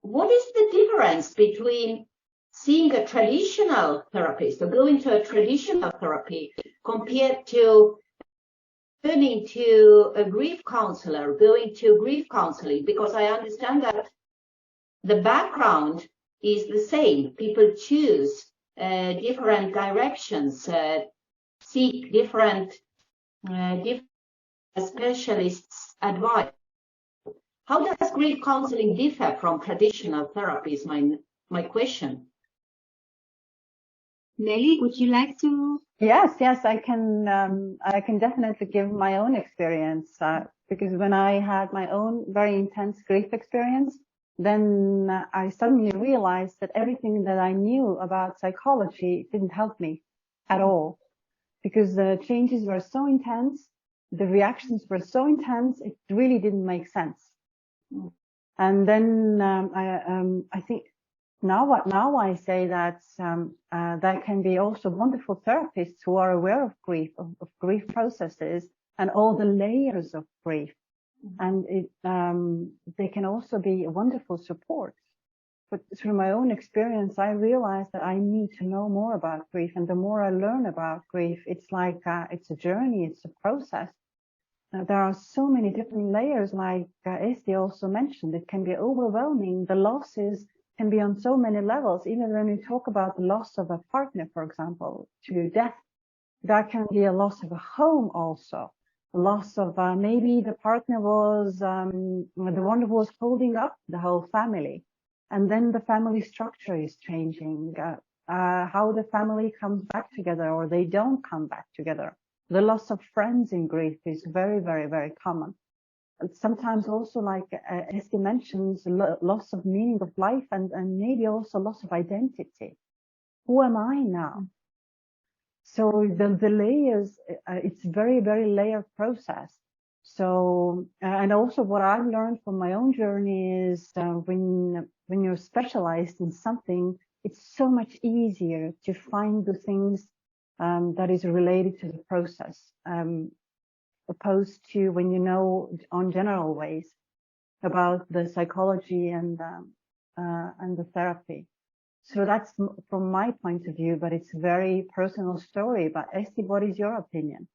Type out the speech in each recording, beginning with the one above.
what is the difference between seeing a traditional therapist or going to a traditional therapy compared to turning to a grief counselor, going to grief counseling? Because I understand that the background is the same. People choose different directions, seek different specialists' advice. How does grief counseling differ from traditional therapy is my question. Meeli, would you like to? Yes, I can definitely give my own experience, because when I had my own very intense grief experience, then I suddenly realized that everything that I knew about psychology didn't help me at all, because the changes were so intense, the reactions were so intense, it really didn't make sense. And then I think now I say that there can be also wonderful therapists who are aware of grief processes and all the layers of grief. And they can also be a wonderful support. But through my own experience, I realized that I need to know more about grief. And the more I learn about grief, it's like it's a journey, it's a process. There are so many different layers, like Esther also mentioned. It can be overwhelming. The losses can be on so many levels. Even when we talk about the loss of a partner, for example, to death, that can be a loss of a home also. The loss of maybe the partner was the one who was holding up the whole family. And then the family structure is changing. How the family comes back together or they don't come back together. The loss of friends in grief is very, very, very common. Sometimes also, like Esther mentions, loss of meaning of life and maybe also loss of identity. Who am I now? So the layers, it's very, very layered process. So, and also what I've learned from my own journey is when you're specialized in something, it's so much easier to find the things that is related to the process, opposed to when you know on general ways about the psychology and the therapy. So that's from my point of view, but it's a very personal story. But Esther, what is your opinion?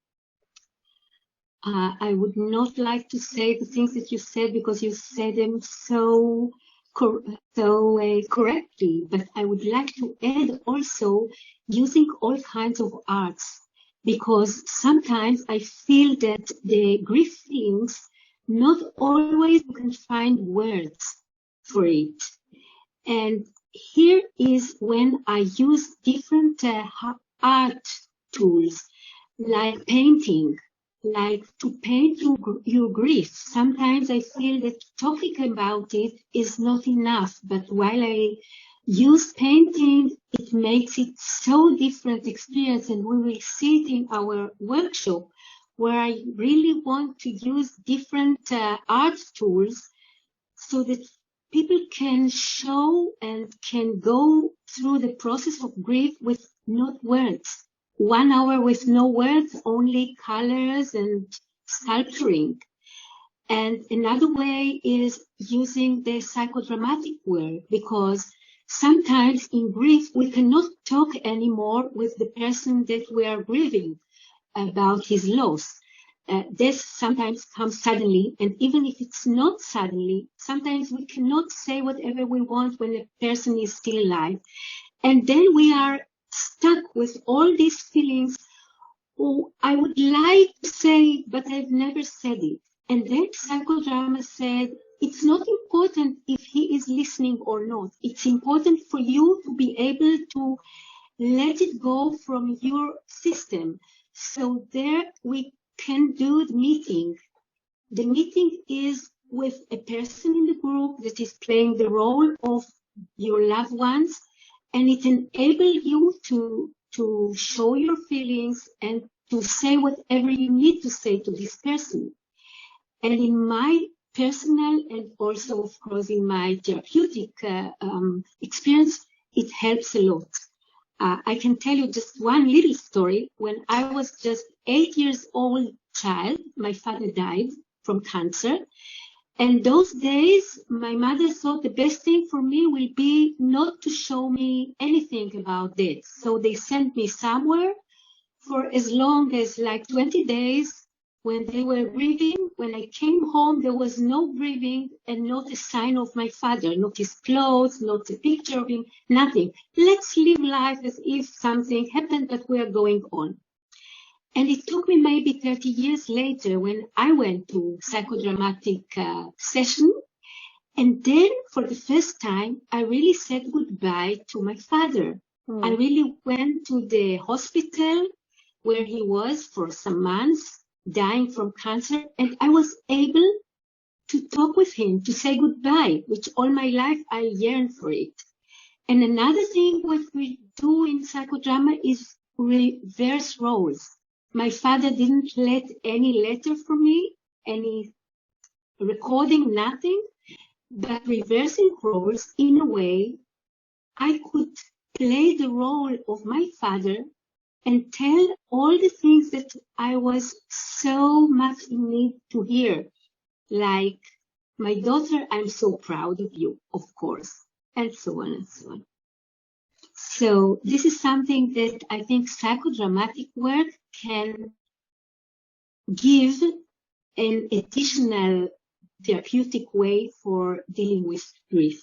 I would not like to say the things that you said because you said them so correctly, but I would like to add also using all kinds of arts, because sometimes I feel that the grief feelings, not always you can find words for it. And here is when I use different art tools, like painting, like to paint your grief. Sometimes I feel that talking about it is not enough, but while I use painting, it makes it so different experience, and we will see it in our workshop, where I really want to use different art tools so that people can show and can go through the process of grief with not words. 1 hour with no words, only colors and sculpturing. And another way is using the psychodramatic word, because sometimes in grief we cannot talk anymore with the person that we are grieving about his loss. Death sometimes comes suddenly, and even if it's not suddenly, sometimes we cannot say whatever we want when a person is still alive. And then we are stuck with all these feelings. Oh, I would like to say, but I've never said it. And then psychodrama said, it's not important if he is listening or not. It's important for you to be able to let it go from your system. So there we can do the meeting. The meeting is with a person in the group that is playing the role of your loved ones, and it enables you to show your feelings and to say whatever you need to say to this person. And in my personal and also, of course, in my therapeutic experience, it helps a lot. I can tell you just one little story. When I was just 8 years old child, my father died from cancer. And those days, my mother thought the best thing for me will be not to show me anything about this. So they sent me somewhere for as long as like 20 days when they were grieving. When I came home, there was no grieving and not a sign of my father, not his clothes, not a picture of him, nothing. Let's live life as if something happened, but we are going on. And it took me maybe 30 years later when I went to psychodramatic session. And then for the first time, I really said goodbye to my father. I really went to the hospital where he was for some months, dying from cancer. And I was able to talk with him, to say goodbye, which all my life I yearned for it. And another thing what we do in psychodrama is reverse roles. My father didn't let any letter from me, any recording, nothing, but reversing roles in a way I could play the role of my father and tell all the things that I was so much in need to hear. Like, my daughter, I'm so proud of you, of course, and so on and so on. So this is something that I think psychodramatic work can give an additional therapeutic way for dealing with grief.